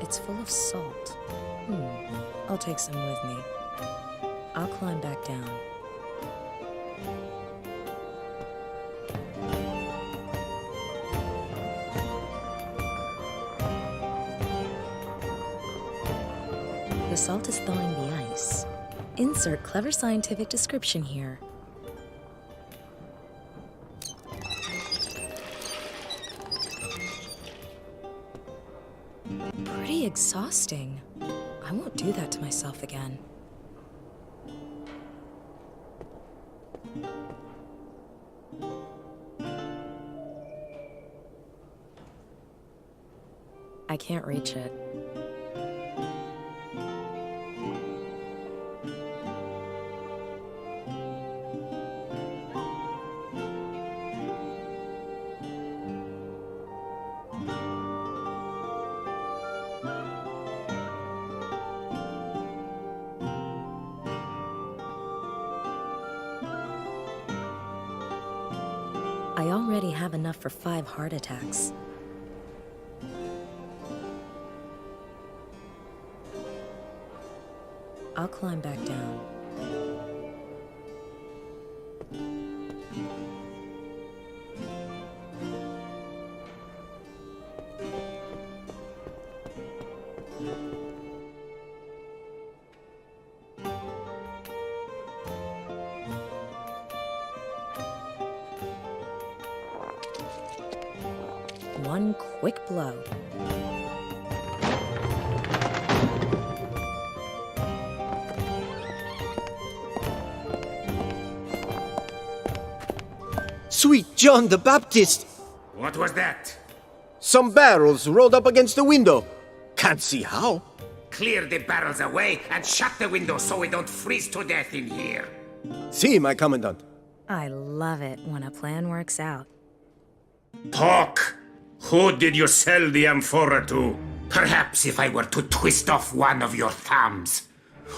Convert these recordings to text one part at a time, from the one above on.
It's full of salt. I'll take some with me. I'll climb back down. The salt is thawing the ice. Insert clever scientific description here. Pretty exhausting. I won't do that to myself again. I can't reach it. I already have enough for 5 heart attacks. I'll climb back down. One quick blow. Sweet John the Baptist! What was that? Some barrels rolled up against the window. Can't see how. Clear the barrels away and shut the window so we don't freeze to death in here. See, my commandant. I love it when a plan works out. Talk! Who did you sell the amphora to? Perhaps if I were to twist off one of your thumbs.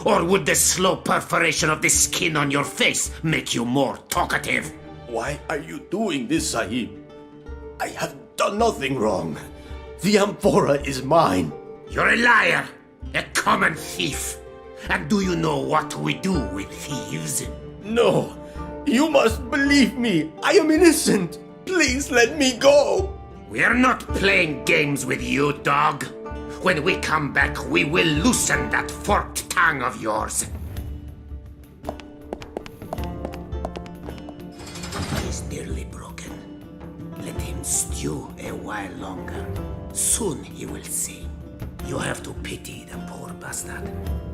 Or would the slow perforation of the skin on your face make you more talkative? Why are you doing this, Sahib? I have done nothing wrong. The amphora is mine. You're a liar, a common thief. And do you know what we do with thieves? No, you must believe me. I am innocent. Please let me go. We're not playing games with you, dog. When we come back, we will loosen that forked tongue of yours. He's nearly broken. Let him stew a while longer. Soon he will see. You have to pity the poor bastard.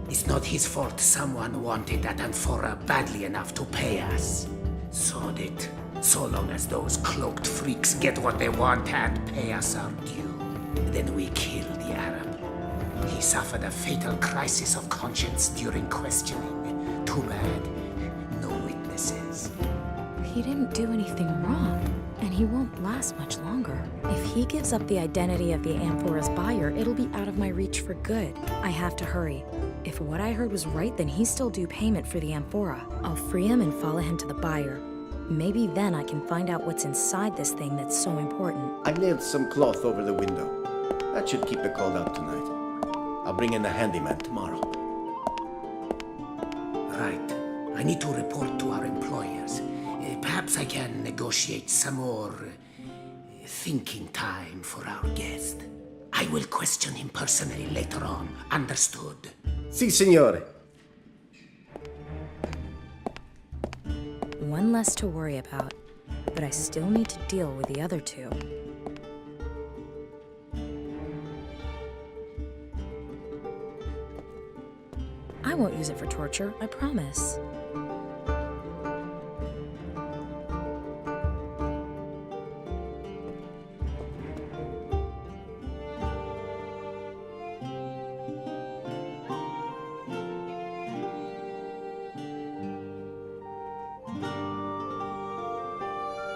It's not his fault someone wanted that amphora badly enough to pay us. Sod it. So long as those cloaked freaks get what they want and pay us our due, then we kill the Arab. He suffered a fatal crisis of conscience during questioning. Too bad. No witnesses. He didn't do anything wrong, and he won't last much longer. If he gives up the identity of the amphora's buyer, it'll be out of my reach for good. I have to hurry. If what I heard was right, then he's still due payment for the amphora. I'll free him and follow him to the buyer. Maybe then I can find out what's inside this thing that's so important. I nailed some cloth over the window. That should keep the cold out tonight. I'll bring in a handyman tomorrow. Right. I need to report to our employers. Perhaps I can negotiate some more thinking time for our guest. I will question him personally later on. Understood? Si, signore. One less to worry about, but I still need to deal with the other two. I won't use it for torture, I promise.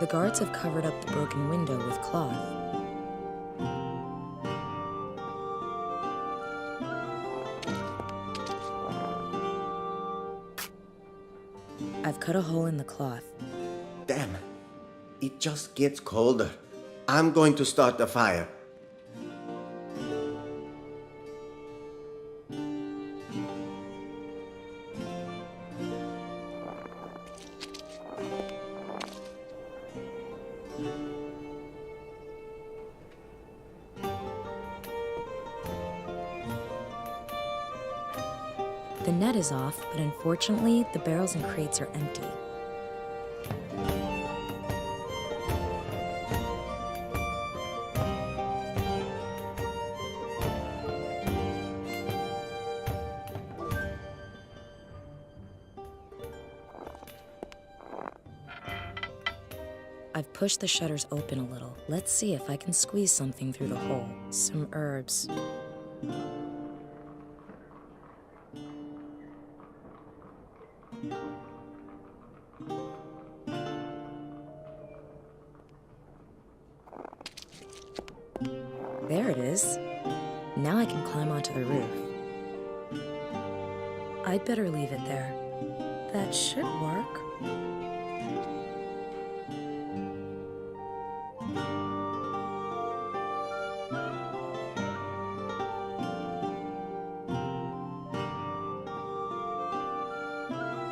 The guards have covered up the broken window with cloth. I've cut a hole in the cloth. Damn. It just gets colder. I'm going to start the fire. The net is off, but unfortunately, the barrels and crates are empty. I've pushed the shutters open a little. Let's see if I can squeeze something through the hole. Some herbs. There it is. Now I can climb onto the roof. I'd better leave it there. That should work.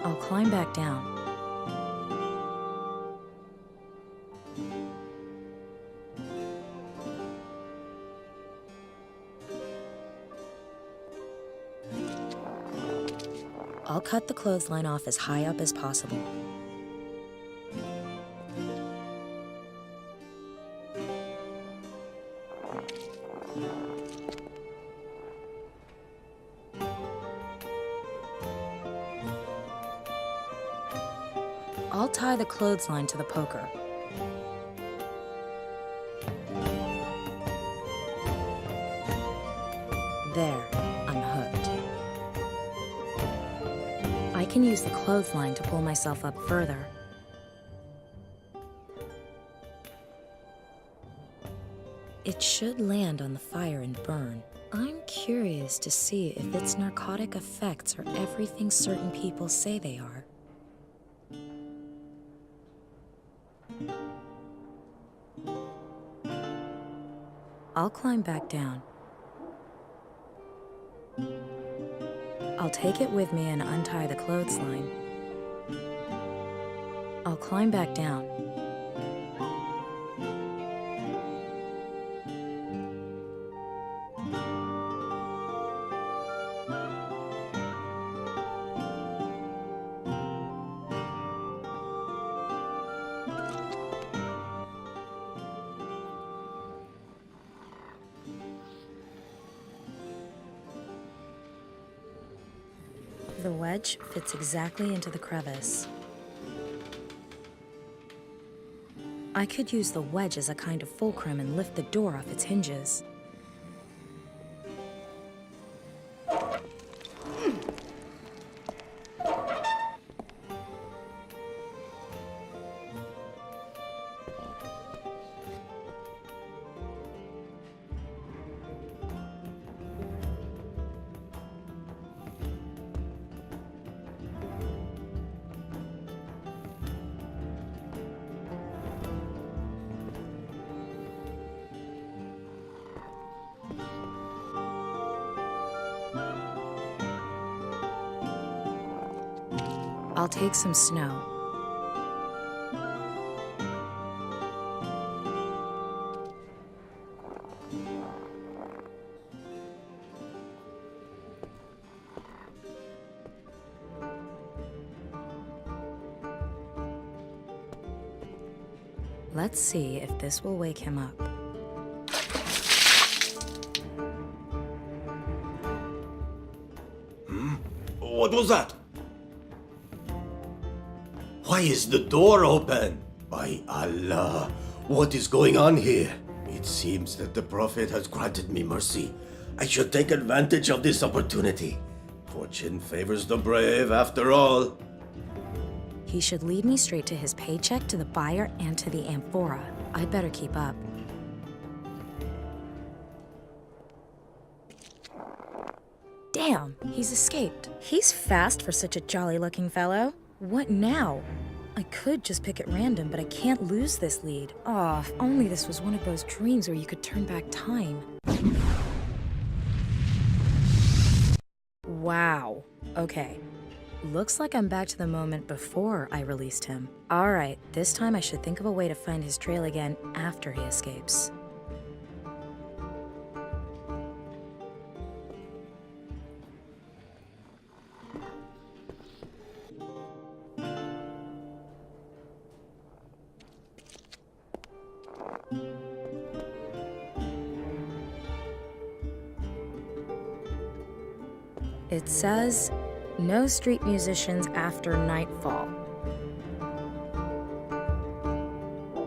I'll climb back down. I'll cut the clothesline off as high up as possible. I'll tie the clothesline to the poker. There, I'm hooked. I can use the clothesline to pull myself up further. It should land on the fire and burn. I'm curious to see if its narcotic effects are everything certain people say they are. I'll climb back down. I'll take it with me and untie the clothesline. I'll climb back down. The wedge fits exactly into the crevice. I could use the wedge as a kind of fulcrum and lift the door off its hinges. I'll take some snow. Let's see if this will wake him up. What was that? Why is the door open? By Allah, what is going on here? It seems that the Prophet has granted me mercy. I should take advantage of this opportunity. Fortune favors the brave, after all. He should lead me straight to his paycheck, to the buyer, and to the amphora. I'd better keep up. Damn, he's escaped. He's fast for such a jolly-looking fellow. What now? I could just pick at random, but I can't lose this lead. Oh, if only this was one of those dreams where you could turn back time. Wow. Okay. Looks like I'm back to the moment before I released him. Alright, this time I should think of a way to find his trail again after he escapes. It says, no street musicians after nightfall.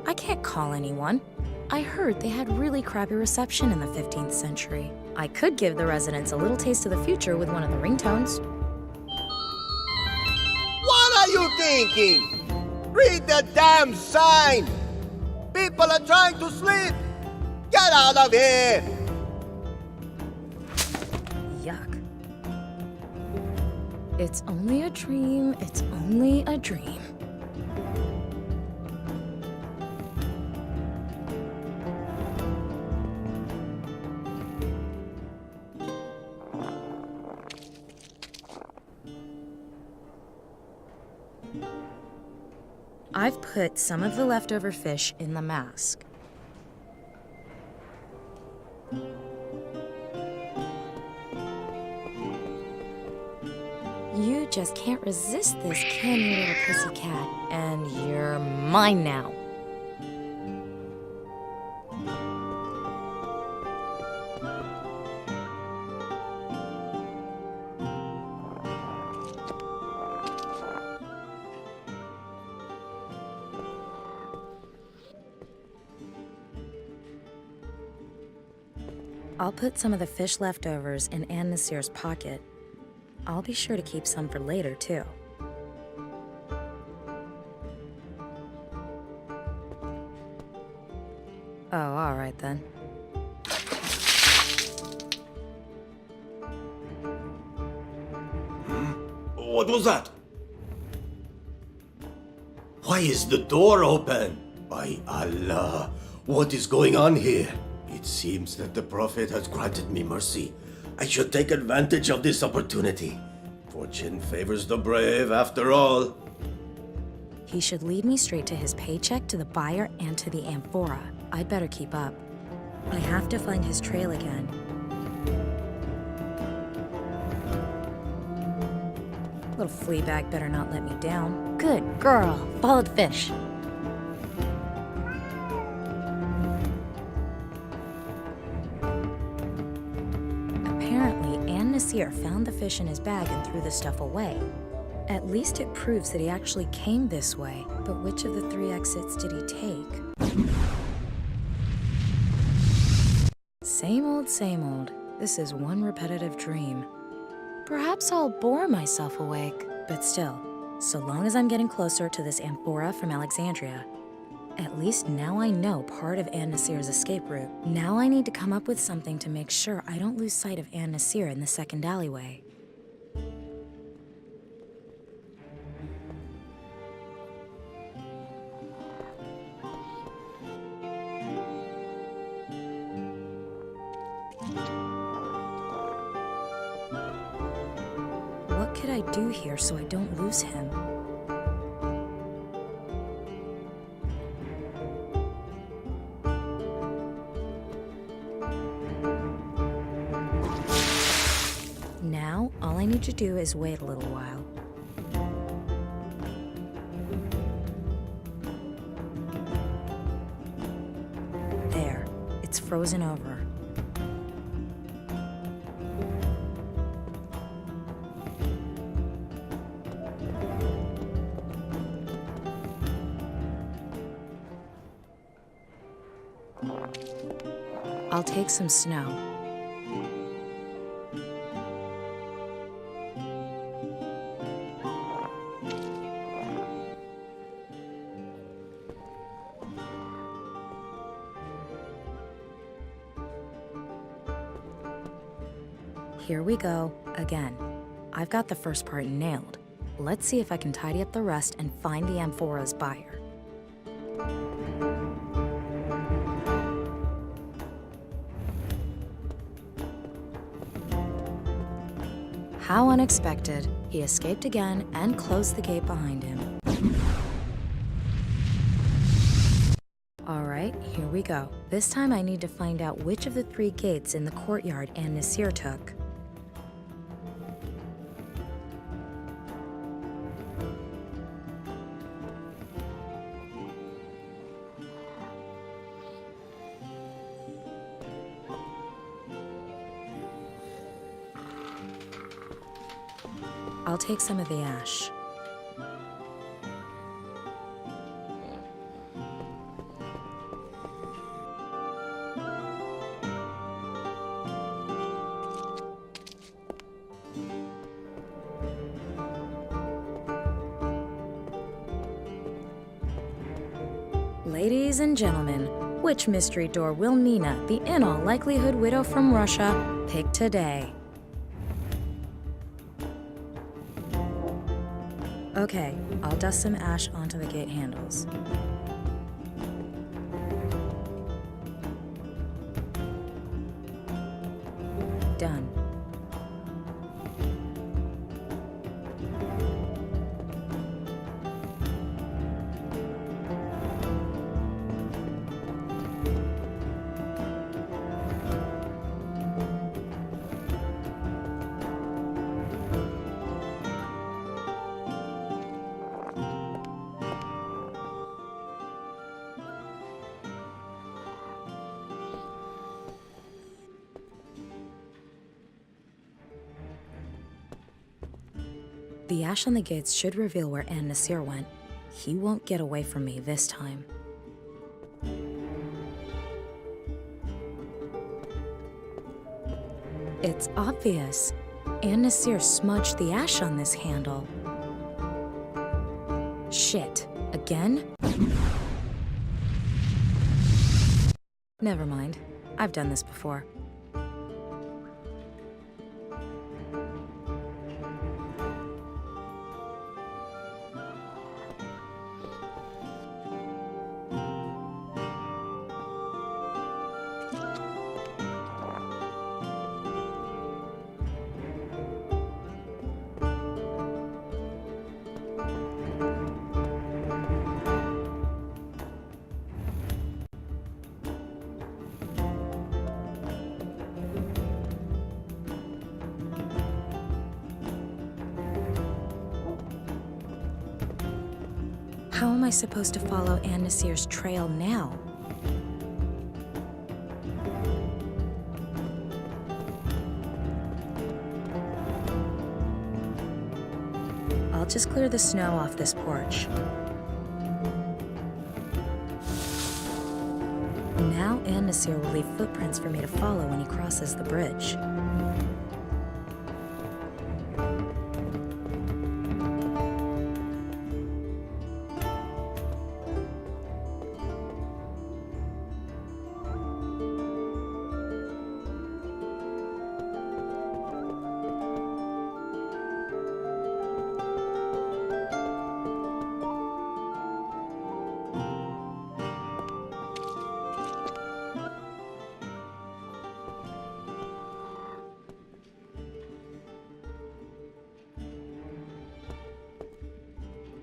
I can't call anyone. I heard they had really crappy reception in the 15th century. I could give the residents a little taste of the future with one of the ringtones. What are you thinking? Read the damn sign! People are trying to sleep! Get out of here! Yuck. It's only a dream, it's only a dream. I've put some of the leftover fish in the mask. You just can't resist this, can you, little pussycat? And you're mine now. I'll put some of the fish leftovers in Anne Nasir's pocket. I'll be sure to keep some for later, too. Oh, all right then. What was that? Why is the door open? By Allah, what is going on here? It seems that the Prophet has granted me mercy. I should take advantage of this opportunity. Fortune favors the brave, after all. He should lead me straight to his paycheck, to the buyer, and to the amphora. I'd better keep up. I have to find his trail again. Little flea bag better not let me down. Good girl. Follow the fish. Apparently, Anne Nasir found the fish in his bag and threw the stuff away. At least it proves that he actually came this way. But which of the 3 exits did he take? Same old, same old. This is one repetitive dream. Perhaps I'll bore myself awake, but still, so long as I'm getting closer to this amphora from Alexandria, at least now I know part of Anne Nasir's escape route. Now I need to come up with something to make sure I don't lose sight of Anne Nasir in the second alleyway. What could I do here so I don't lose him? Now, all I need to do is wait a little while. There, it's frozen over. I'll take some snow. Here we go, again. I've got the first part nailed. Let's see if I can tidy up the rest and find the amphora's buyer. How unexpected. He escaped again and closed the gate behind him. Alright, here we go. This time I need to find out which of the 3 gates in the courtyard Nasir took. I'll take some of the ash. Ladies and gentlemen, which mystery door will Nina, the in all likelihood widow from Russia, pick today? Okay, I'll dust some ash onto the gate handles. Done. The ash on the gates should reveal where Nasir went. He won't get away from me this time. It's obvious. Nasir smudged the ash on this handle. Shit. Again? Never mind. I've done this before. How am I supposed to follow Nasir's trail now? I'll just clear the snow off this porch. Now Nasir will leave footprints for me to follow when he crosses the bridge.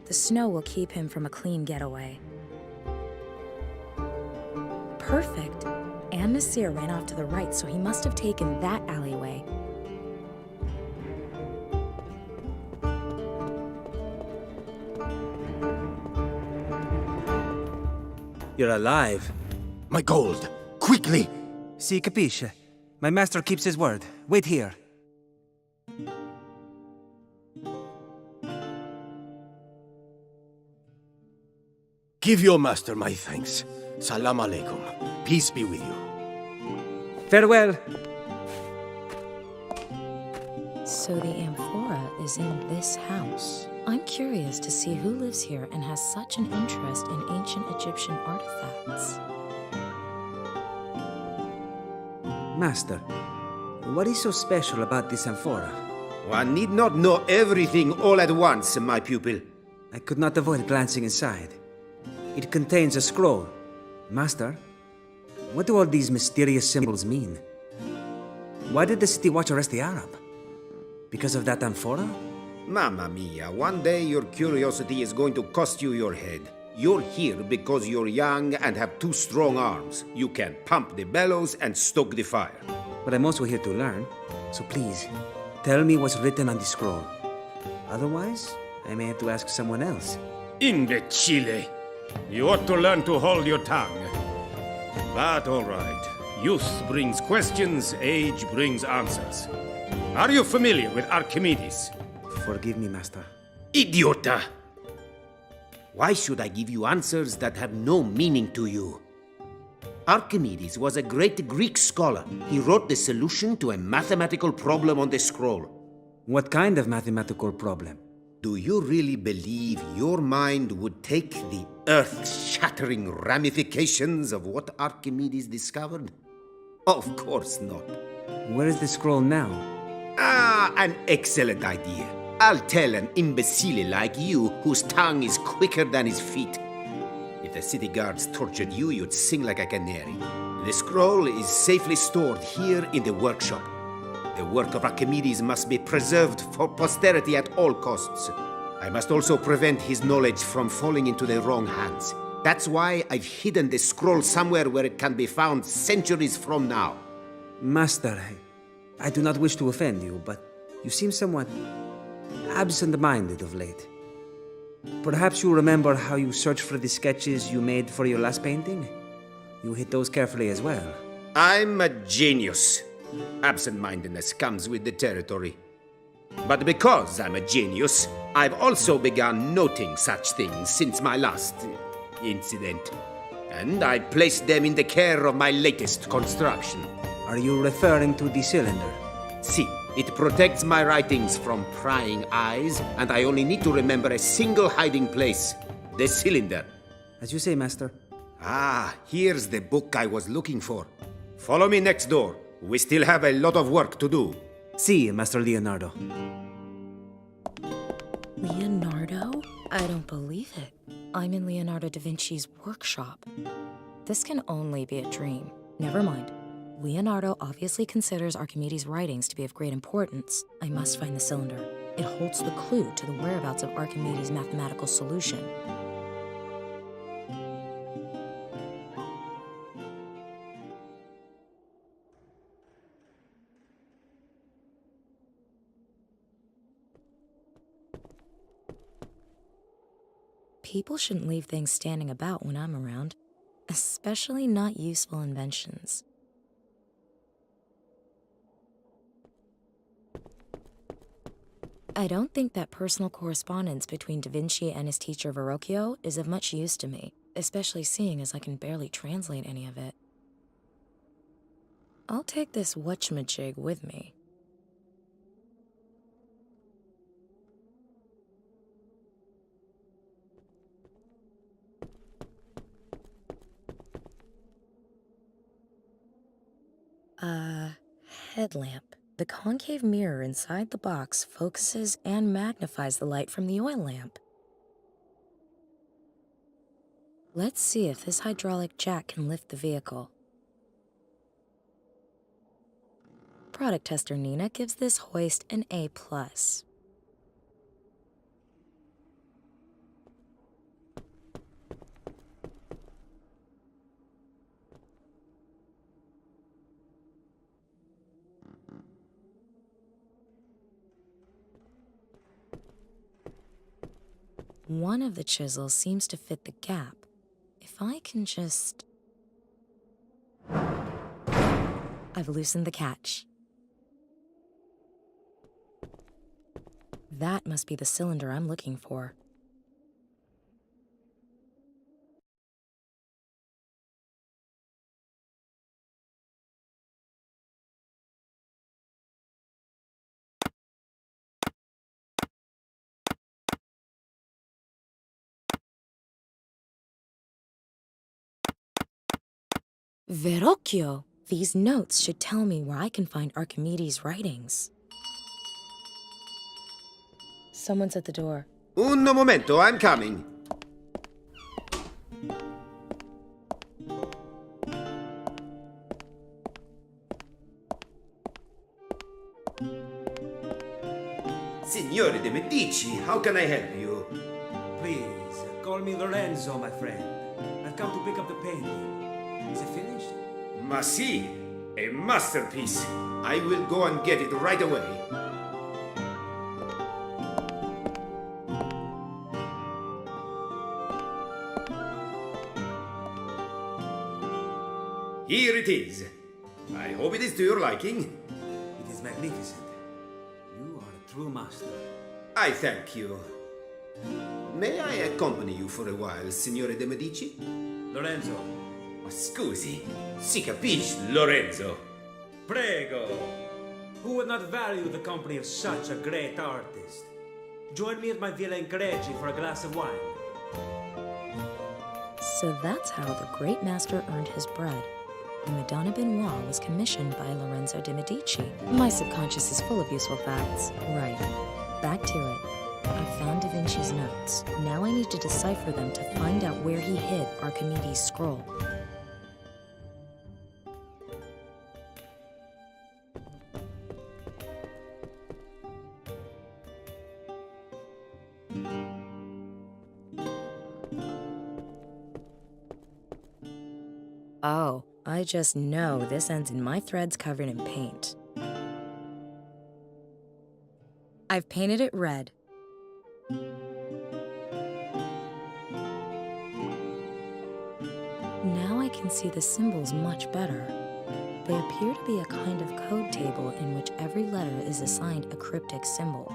The snow will keep him from a clean getaway. Perfect. Nasir ran off to the right, so he must have taken that alleyway. You're alive. My gold! Quickly! Si capisce. My master keeps his word. Wait here. Give your master my thanks. Salam alaikum. Peace be with you. Farewell. So the amphora is in this house. I'm curious to see who lives here and has such an interest in ancient Egyptian artifacts. Master, what is so special about this amphora? One need not know everything all at once, my pupil. I could not avoid glancing inside. It contains a scroll. Master, what do all these mysterious symbols mean? Why did the city watch arrest the Arab? Because of that amphora? Mamma mia, one day your curiosity is going to cost you your head. You're here because you're young and have two strong arms. You can pump the bellows and stoke the fire. But I'm also here to learn. So please, tell me what's written on the scroll. Otherwise, I may have to ask someone else. Imbecile! You ought to learn to hold your tongue. But all right. Youth brings questions, age brings answers. Are you familiar with Archimedes? Forgive me, Master. Idiota! Why should I give you answers that have no meaning to you? Archimedes was a great Greek scholar. He wrote the solution to a mathematical problem on the scroll. What kind of mathematical problem? Do you really believe your mind would take the earth-shattering ramifications of what Archimedes discovered? Of course not. Where is the scroll now? Ah, an excellent idea. I'll tell an imbecile like you whose tongue is quicker than his feet. If the city guards tortured you, you'd sing like a canary. The scroll is safely stored here in the workshop. The work of Archimedes must be preserved for posterity at all costs. I must also prevent his knowledge from falling into the wrong hands. That's why I've hidden the scroll somewhere where it can be found centuries from now. Master, I do not wish to offend you, but you seem somewhat absent-minded of late. Perhaps you remember how you searched for the sketches you made for your last painting? You hid those carefully as well. I'm a genius. Absent-mindedness comes with the territory. But because I'm a genius, I've also begun noting such things since my last incident. And I placed them in the care of my latest construction. Are you referring to the cylinder? See, it protects my writings from prying eyes, and I only need to remember a single hiding place. The cylinder. As you say, Master. Ah, here's the book I was looking for. Follow me next door. We still have a lot of work to do. See, Master Leonardo. Leonardo? I don't believe it. I'm in Leonardo da Vinci's workshop. This can only be a dream. Never mind. Leonardo obviously considers Archimedes' writings to be of great importance. I must find the cylinder. It holds the clue to the whereabouts of Archimedes' mathematical solution. People shouldn't leave things standing about when I'm around, especially not useful inventions. I don't think that personal correspondence between Da Vinci and his teacher Verrocchio is of much use to me, especially seeing as I can barely translate any of it. I'll take this whatchamajig with me. Headlamp. The concave mirror inside the box focuses and magnifies the light from the oil lamp. Let's see if this hydraulic jack can lift the vehicle. Product tester Nina gives this hoist an A+. One of the chisels seems to fit the gap. If I can just... I've loosened the catch. That must be the cylinder I'm looking for. Verrocchio! These notes should tell me where I can find Archimedes' writings. Someone's at the door. Un momento, I'm coming. Signore de Medici, how can I help you? Please, call me Lorenzo, my friend. I've come to pick up the painting. Is it finished? Ma si, a masterpiece. I will go and get it right away. Here it is. I hope it is to your liking. It is magnificent. You are a true master. I thank you. May I accompany you for a while, Signore de Medici? Lorenzo, Scusi, si capisce, Lorenzo. prego. Who would not value the company of such a great artist? Join me at my villa in Creci for a glass of wine. So that's how the great master earned his bread. The Madonna Benoit was commissioned by Lorenzo de Medici. My subconscious is full of useful facts. Right. Back to it. I found Da Vinci's notes. Now I need to decipher them to find out where he hid Archimedes' scroll. Oh, I just know this ends in my threads covered in paint. I've painted it red. Now I can see the symbols much better. They appear to be a kind of code table in which every letter is assigned a cryptic symbol.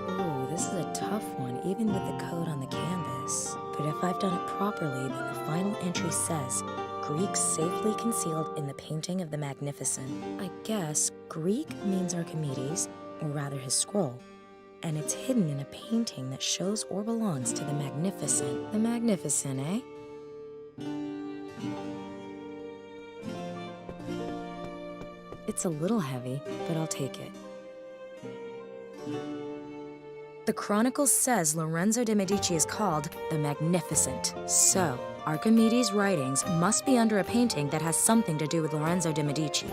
Ooh, this is a tough one, even with the code on the canvas. But if I've done it properly, then the final entry says, Greek safely concealed in the painting of the Magnificent. I guess Greek means Archimedes, or rather his scroll, and it's hidden in a painting that shows or belongs to the Magnificent. The Magnificent, eh? It's a little heavy, but I'll take it. The Chronicle says Lorenzo de Medici is called the Magnificent. So, Archimedes' writings must be under a painting that has something to do with Lorenzo de Medici.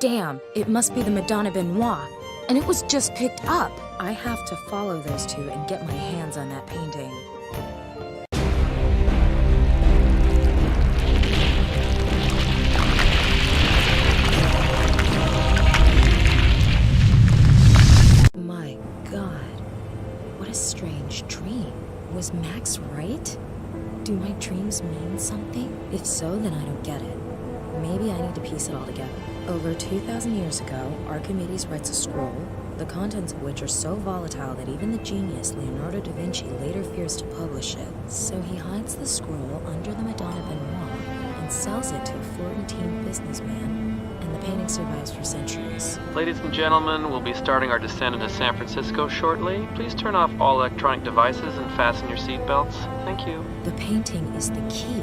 Damn, it must be the Madonna Benoit. And it was just picked up. I have to follow those two and get my hands on that painting. My God, what a strange dream. Was Max right? Do my dreams mean something? If so, then I don't get it. Maybe I need to piece it all together. Over 2,000 years ago, Archimedes writes a scroll, the contents of which are so volatile that even the genius Leonardo da Vinci later fears to publish it. So he hides the scroll under the Madonna Benoit and sells it to a Florentine businessman, and the painting survives for centuries. Ladies and gentlemen, we'll be starting our descent into San Francisco shortly. Please turn off all electronic devices and fasten your seatbelts. Thank you. The painting is the key.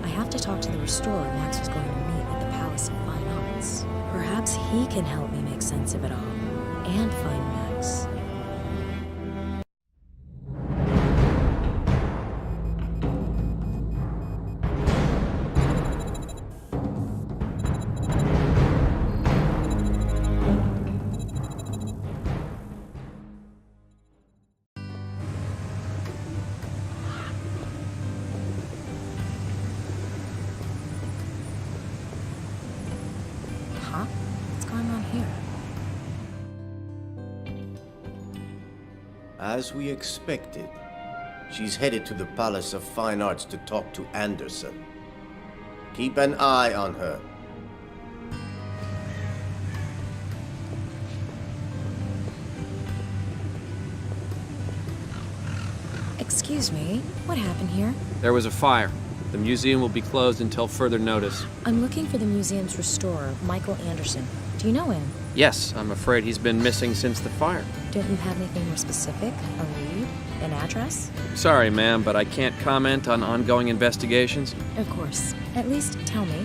I have to talk to the restorer Max was going to meet at the Palace of Fine Arts. Perhaps he can help me make sense of it all, and find Max. Huh? What's going on here? As we expected, she's headed to the Palace of Fine Arts to talk to Anderson. Keep an eye on her. Excuse me, what happened here? There was a fire. The museum will be closed until further notice. I'm looking for the museum's restorer, Michael Anderson. Do you know him? Yes, I'm afraid he's been missing since the fire. Don't you have anything more specific? A lead? An address? Sorry, ma'am, but I can't comment on ongoing investigations. Of course. At least tell me.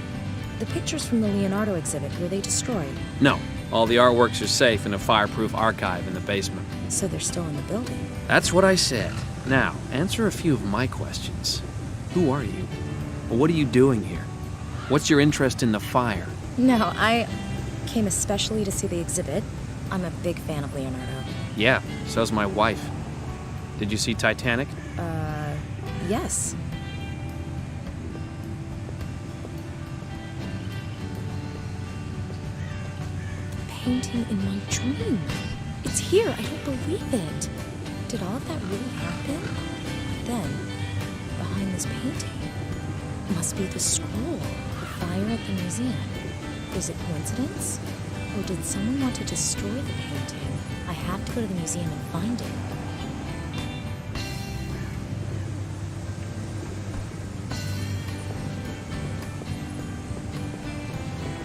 The pictures from the Leonardo exhibit, were they destroyed? No, All the artworks are safe in a fireproof archive in the basement. So they're still in the building. That's what I said. Now, answer a few of my questions. Who are you? What are you doing here? What's your interest in the fire? No, I came especially to see the exhibit. I'm a big fan of Leonardo. Yeah, so's my wife. Did you see Titanic? Yes. Painting in my dream. It's here. I don't believe it. Did all of that really happen? But then, behind this painting, must be the scroll, the fire at the museum. Is it coincidence? Or did someone want to destroy the painting? I have to go to the museum and find it.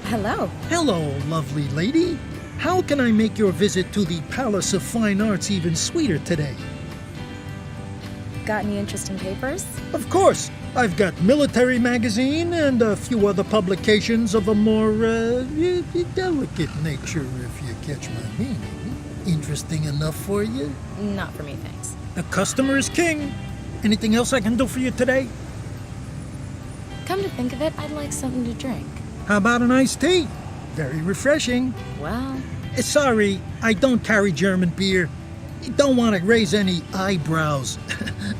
Hello. Hello, lovely lady. How can I make your visit to the Palace of Fine Arts even sweeter today? Got any interesting papers? Of course. I've got Military Magazine and a few other publications of a more delicate nature, if you catch my meaning. Interesting enough for you? Not for me, thanks. The customer is king. Anything else I can do for you today? Come to think of it, I'd like something to drink. How about an iced tea? Very refreshing. Well, Sorry, I don't carry German beer. You don't want to raise any eyebrows.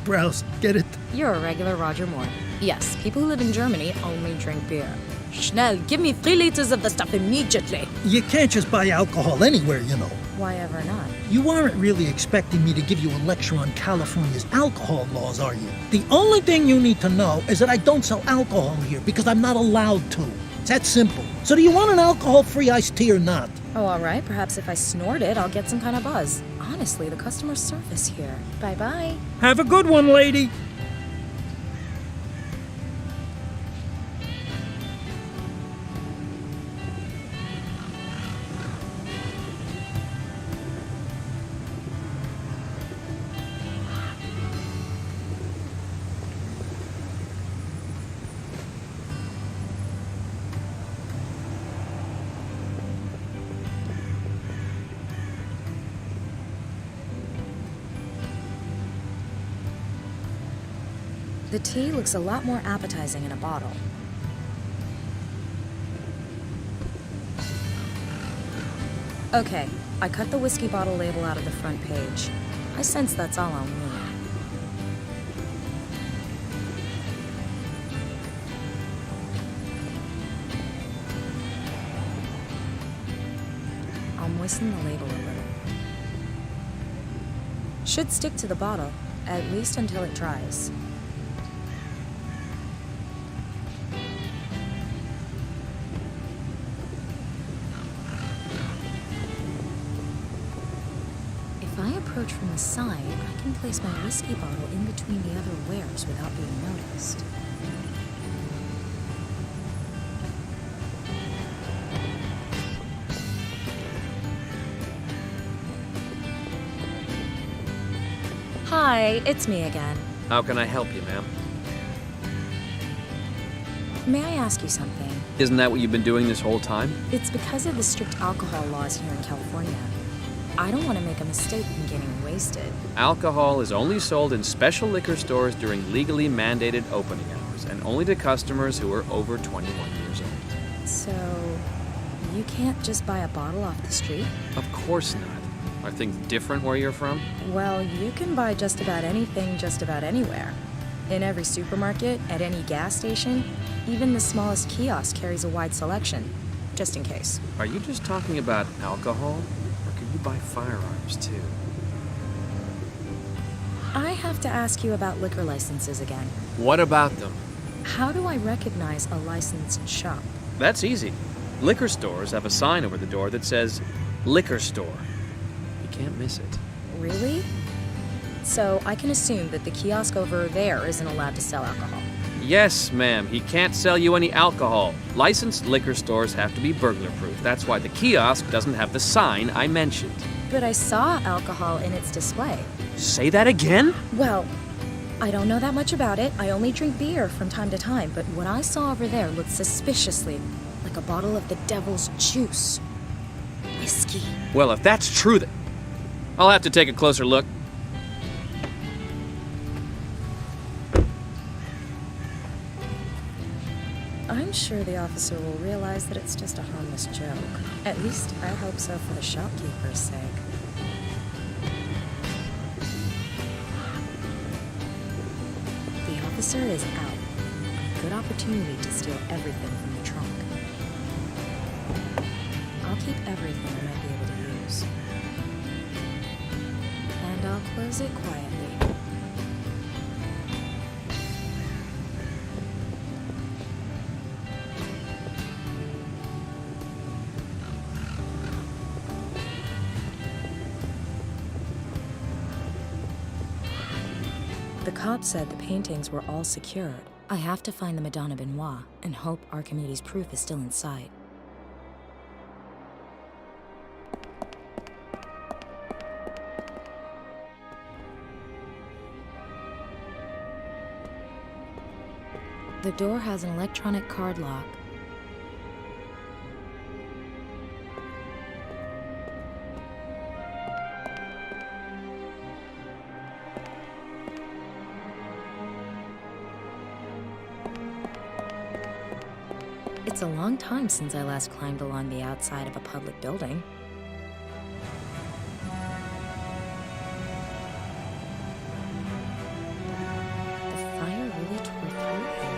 Brows, get it? you're a regular Roger Moore. Yes, people who live in Germany only drink beer. Schnell, give me 3 liters of the stuff immediately. You can't just buy alcohol anywhere, you know. Why ever not? You aren't really expecting me to give you a lecture on California's alcohol laws, are you? The only thing you need to know is that I don't sell alcohol here because I'm not allowed to. It's that simple. So do you want an alcohol-free iced tea or not? Oh, all right. Perhaps if I snort it, I'll get some kind of buzz. Honestly, the customer service here. Bye-bye. Have a good one, lady. The tea looks a lot more appetizing in a bottle. Okay, I cut the whiskey bottle label out of the front page. I sense that's all I'll need. I'll moisten the label a little. Should stick to the bottle, at least until it dries. If I approach from the side, I can place my whiskey bottle in between the other wares without being noticed. Hi, it's me again. How can I help you, ma'am? May I ask you something? Isn't that what you've been doing this whole time? It's because of the strict alcohol laws here in California. I don't want to make a mistake in getting wasted. Alcohol is only sold in special liquor stores during legally mandated opening hours, and only to customers who are over 21 years old. So, you can't just buy a bottle off the street? Of course not. Are things different where you're from? Well, you can buy just about anything just about anywhere. In every supermarket, at any gas station, even the smallest kiosk carries a wide selection, just in case. Are you just talking about alcohol? Or could you buy firearms too? I have to ask you about liquor licenses again. What about them? How do I recognize a licensed shop? That's easy. Liquor stores have a sign over the door that says, liquor store. You can't miss it. Really? So I can assume that the kiosk over there isn't allowed to sell alcohol. Yes, ma'am. He can't sell you any alcohol. Licensed liquor stores have to be burglar-proof. That's why the kiosk doesn't have the sign I mentioned. But I saw alcohol in its display. Say that again? Well, I don't know that much about it. I only drink beer from time to time, but what I saw over there looked suspiciously like a bottle of the devil's juice. I risky. Well, if that's true, then I'll have to take a closer look. I'm sure the officer will realize that it's just a harmless joke. At least I hope so for the shopkeeper's sake. The officer is out. Good opportunity to steal everything from the trunk. I'll keep everything I might be able to use. And I'll close it quietly. The cop said the paintings were all secured. I have to find the Madonna Benoit and hope Archimedes' proof is still in sight. The door has an electronic card lock. It's a long time since I last climbed along the outside of a public building. The fire really tore through here.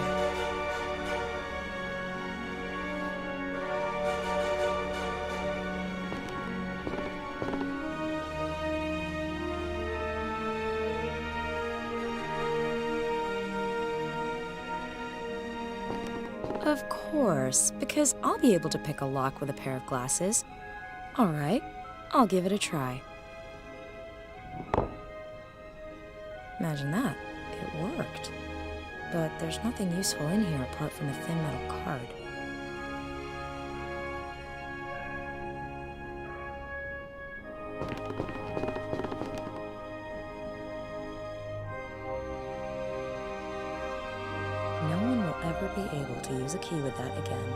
Of course, because I'll be able to pick a lock with a pair of glasses. All right, I'll give it a try. Imagine that. It worked. But there's nothing useful in here apart from a thin metal card. No one will ever be able to use a key with that again.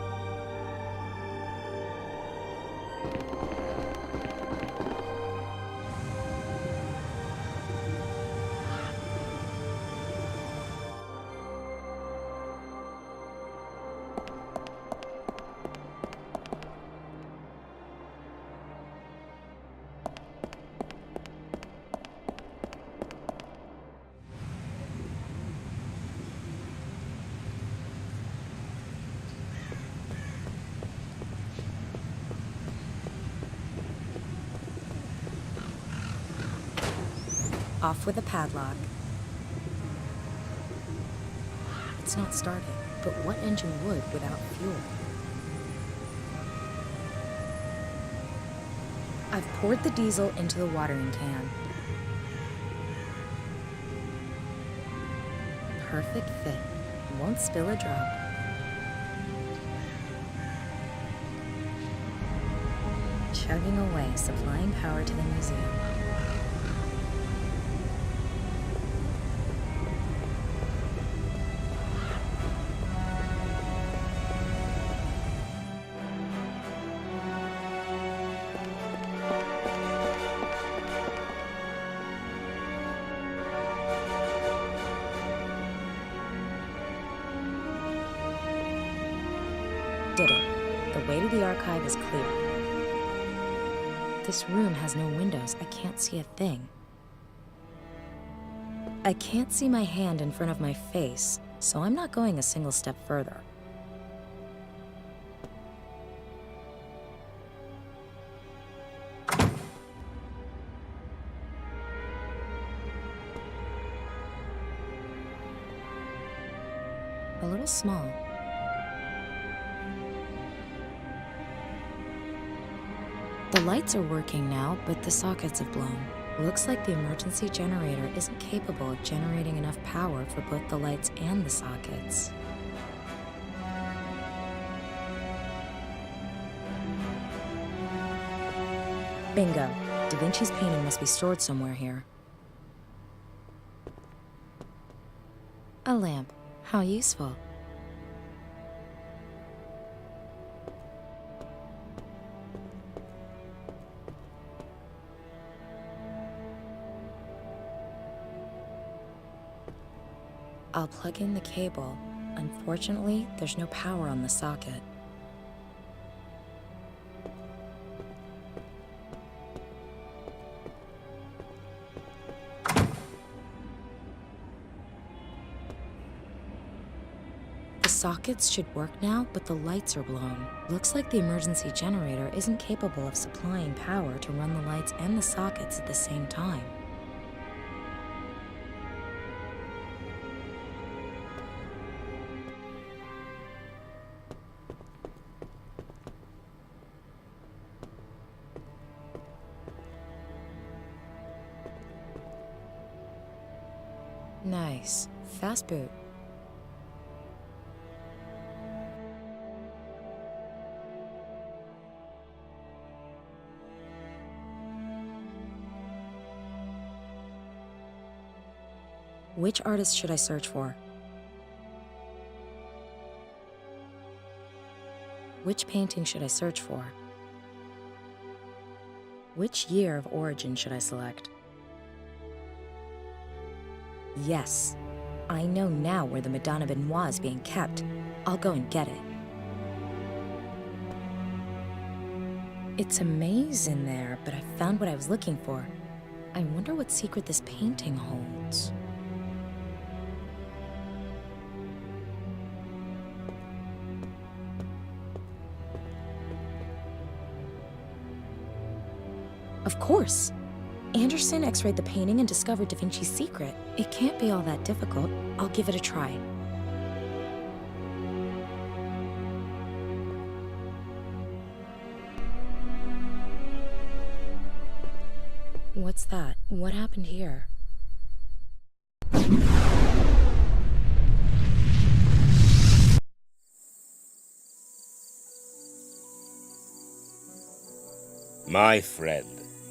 Off with a padlock. It's not starting, but what engine would without fuel? I've poured the diesel into the watering can. Perfect fit. Won't spill a drop. Chugging away, supplying power to the museum. Did it. The way to the archive is clear. This room has no windows. I can't see a thing. I can't see my hand in front of my face, so I'm not going a single step further. A little small. The lights are working now, but the sockets have blown. Looks like the emergency generator isn't capable of generating enough power for both the lights and the sockets. Bingo. Da Vinci's painting must be stored somewhere here. A lamp. How useful. I'll plug in the cable. Unfortunately, there's no power on the socket. The sockets should work now, but the lights are blown. Looks like the emergency generator isn't capable of supplying power to run the lights and the sockets at the same time. Nice. Fast boot. Which artist should I search for? Which painting should I search for? Which year of origin should I select? Yes, I know now where the Madonna Benoit is being kept. I'll go and get it. It's a maze in there, but I found what I was looking for. I wonder what secret this painting holds. Of course! Anderson x-rayed the painting and discovered Da Vinci's secret. It can't be all that difficult. I'll give it a try. What's that? What happened here? My friend,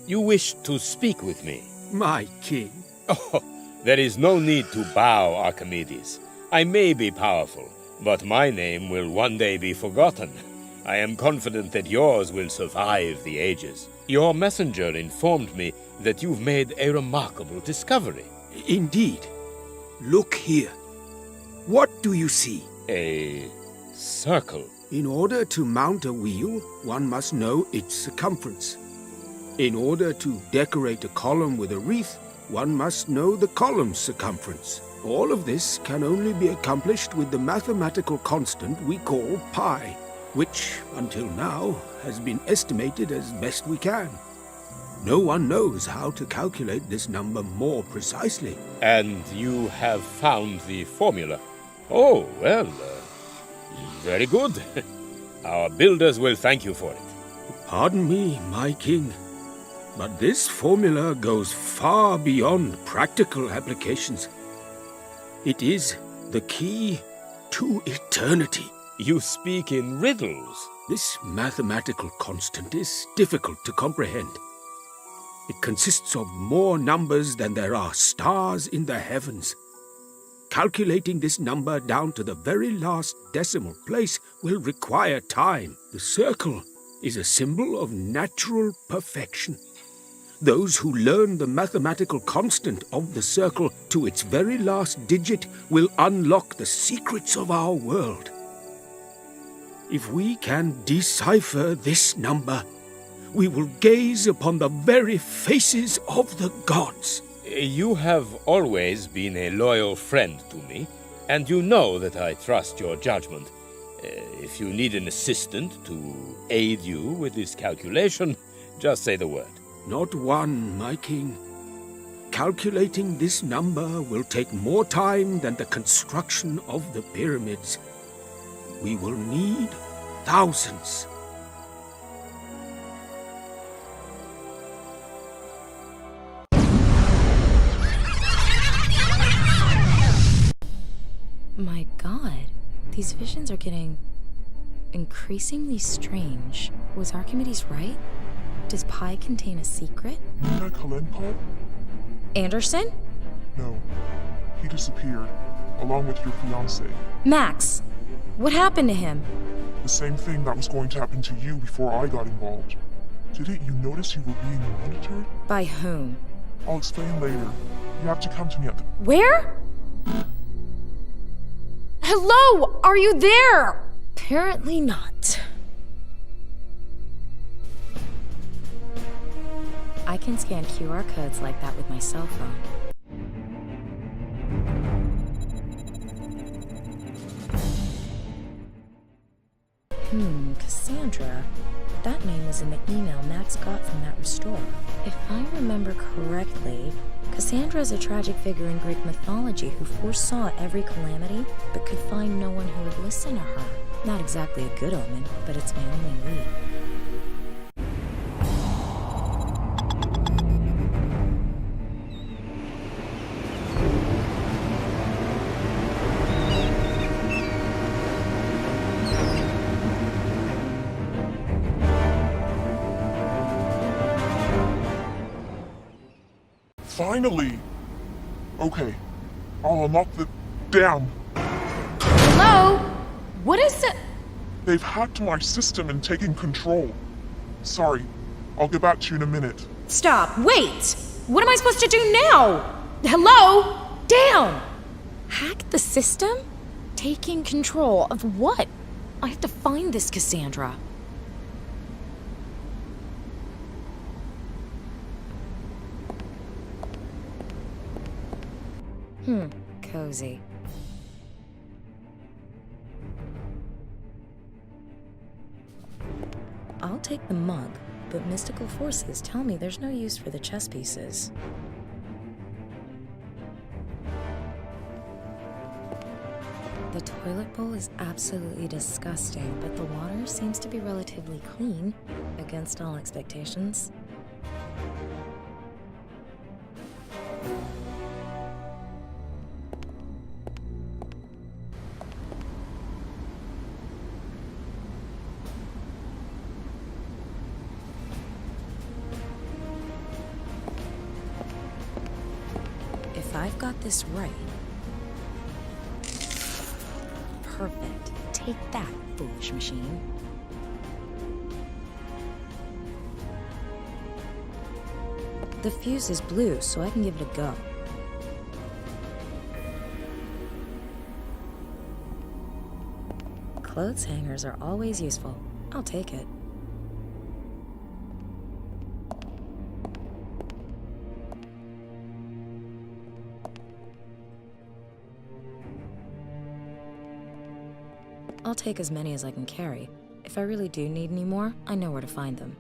you wish to speak with me? My king. Oh, there is no need to bow, Archimedes. I may be powerful, but my name will one day be forgotten. I am confident that yours will survive the ages. Your messenger informed me that you've made a remarkable discovery. Indeed. Look here. What do you see? A circle. In order to mount a wheel, one must know its circumference. In order to decorate a column with a wreath, one must know the column's circumference. All of this can only be accomplished with the mathematical constant we call pi, which, until now, has been estimated as best we can. No one knows how to calculate this number more precisely. And you have found the formula. Oh, well, very good. Our builders will thank you for it. Pardon me, my king, but this formula goes far beyond practical applications. It is the key to eternity. You speak in riddles. This mathematical constant is difficult to comprehend. It consists of more numbers than there are stars in the heavens. Calculating this number down to the very last decimal place will require time. The circle is a symbol of natural perfection. Those who learn the mathematical constant of the circle to its very last digit will unlock the secrets of our world. If we can decipher this number, we will gaze upon the very faces of the gods. You have always been a loyal friend to me, and you know that I trust your judgment. If you need an assistant to aid you with this calculation, just say the word. Not one, my king. Calculating this number will take more time than the construction of the pyramids. We will need thousands. My God, these visions are getting increasingly strange. Was Archimedes right? Does pi contain a secret? Nina Kalenko? Anderson? No. He disappeared, along with your fiancé. Max! What happened to him? The same thing that was going to happen to you before I got involved. Didn't you notice you were being monitored? By whom? I'll explain later. You have to come to me at the... Where? Hello? Are you there? Apparently not. I can scan QR codes like that with my cell phone. Cassandra. That name was in the email Max got from that restorer. If I remember correctly, Cassandra is a tragic figure in Greek mythology who foresaw every calamity, but could find no one who would listen to her. Not exactly a good omen, but it's my only lead. Finally! Okay, I'll unlock the... Damn! Hello? What is it? They've hacked my system and taken control. Sorry, I'll get back to you in a minute. Stop, wait! What am I supposed to do now? Hello? Down! Hack the system? Taking control of what? I have to find this Cassandra. Cozy. I'll take the mug, but mystical forces tell me there's no use for the chess pieces. The toilet bowl is absolutely disgusting, but the water seems to be relatively clean, against all expectations. If I've got this right... Perfect. Take that, foolish machine. The fuse is blue, so I can give it a go. Clothes hangers are always useful. I'll take it. I'll take as many as I can carry. If I really do need any more, I know where to find them.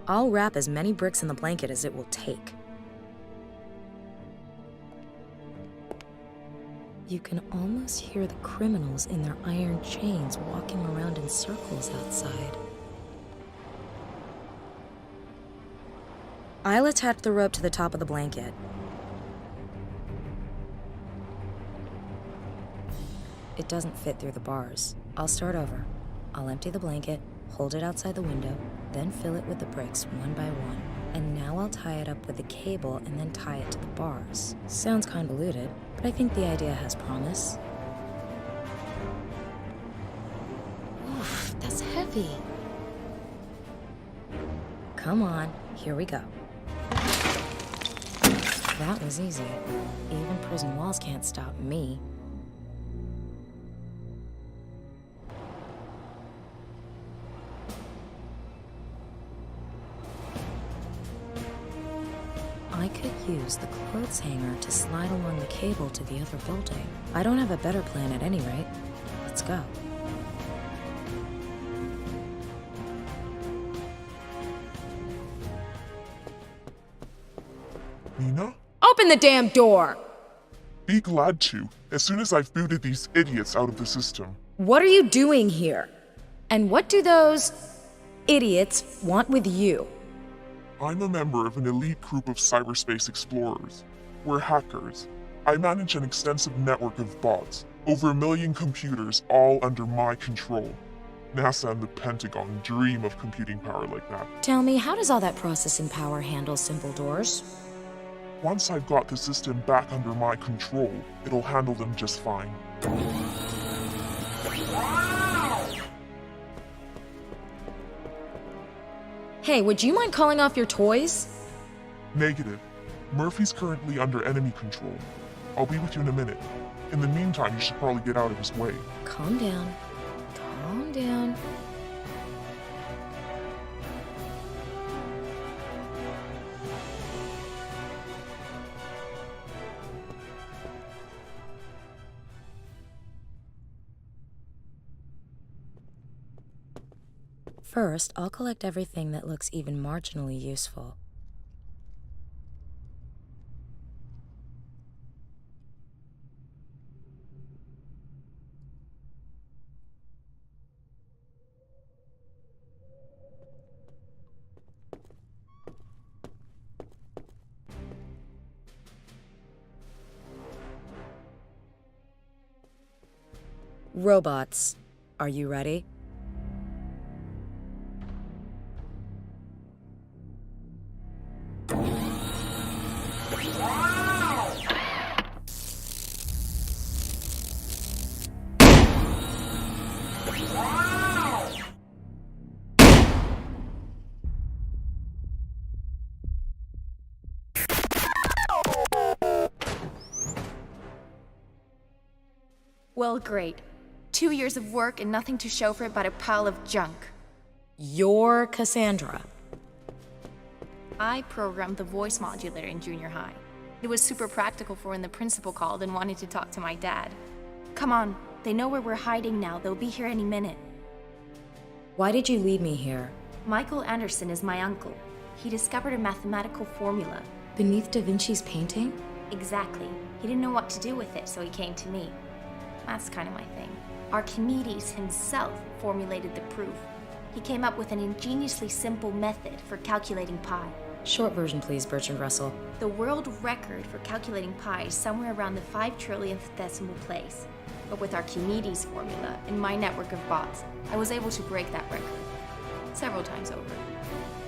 I'll wrap as many bricks in the blanket as it will take. You can almost hear the criminals in their iron chains walking around in circles outside. I'll attach the rope to the top of the blanket. It doesn't fit through the bars. I'll start over. I'll empty the blanket, hold it outside the window, then fill it with the bricks one by one. And now I'll tie it up with the cable and then tie it to the bars. Sounds convoluted, but I think the idea has promise. Oof, that's heavy. Come on, here we go. That was easy. Even prison walls can't stop me. I could use the clothes hanger to slide along the cable to the other building. I don't have a better plan at any rate. Let's go. Nina? Open the damn door! Be glad to, as soon as I've booted these idiots out of the system. What are you doing here? And what do those idiots want with you? I'm a member of an elite group of cyberspace explorers. We're hackers. I manage an extensive network of bots, over 1 million computers, all under my control. NASA and the Pentagon dream of computing power like that. Tell me, how does all that processing power handle simple doors? Once I've got the system back under my control, it'll handle them just fine. Hey, would you mind calling off your toys? Negative. Murphy's currently under enemy control. I'll be with you in a minute. In the meantime, you should probably get out of his way. Calm down. Calm down. First, I'll collect everything that looks even marginally useful. Robots, are you ready? Well, great. 2 years of work and nothing to show for it but a pile of junk. You're Cassandra. I programmed the voice modulator in junior high. It was super practical for when the principal called and wanted to talk to my dad. Come on, they know where we're hiding now. They'll be here any minute. Why did you lead me here? Michael Anderson is my uncle. He discovered a mathematical formula. Beneath Da Vinci's painting? Exactly. He didn't know what to do with it, so he came to me. That's kind of my thing. Archimedes himself formulated the proof. He came up with an ingeniously simple method for calculating pi. Short version, please, Bertrand Russell. The world record for calculating pi is somewhere around the 5 trillionth decimal place. But with Archimedes' formula and my network of bots, I was able to break that record. Several times over.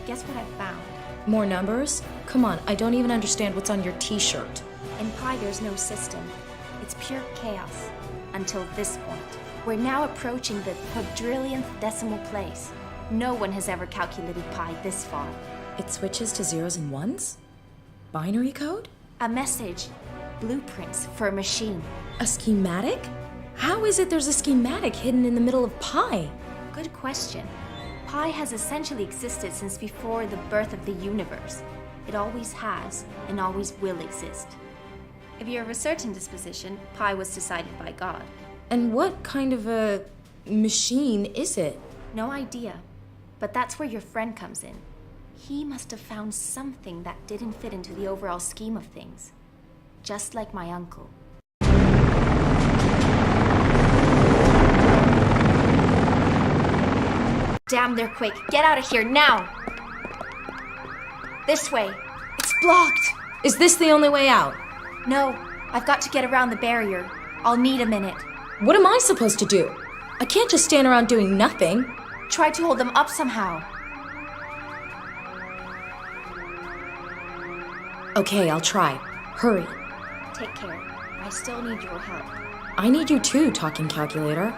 Guess what I found? More numbers? Come on, I don't even understand what's on your t-shirt. In pi, there's no system. It's pure chaos. Until this point. We're now approaching the quadrillionth decimal place. No one has ever calculated pi this far. It switches to zeros and ones? Binary code? A message. Blueprints for a machine. A schematic? How is it there's a schematic hidden in the middle of pi? Good question. Pi has essentially existed since before the birth of the universe. It always has and always will exist. If you're of a certain disposition, pi was decided by God. And what kind of a machine is it? No idea. But that's where your friend comes in. He must have found something that didn't fit into the overall scheme of things. Just like my uncle. Damn, they're quick. Get out of here now! This way. It's blocked! Is this the only way out? No, I've got to get around the barrier. I'll need a minute. What am I supposed to do? I can't just stand around doing nothing. Try to hold them up somehow. Okay, I'll try. Hurry. Take care. I still need your help. I need you too, talking calculator.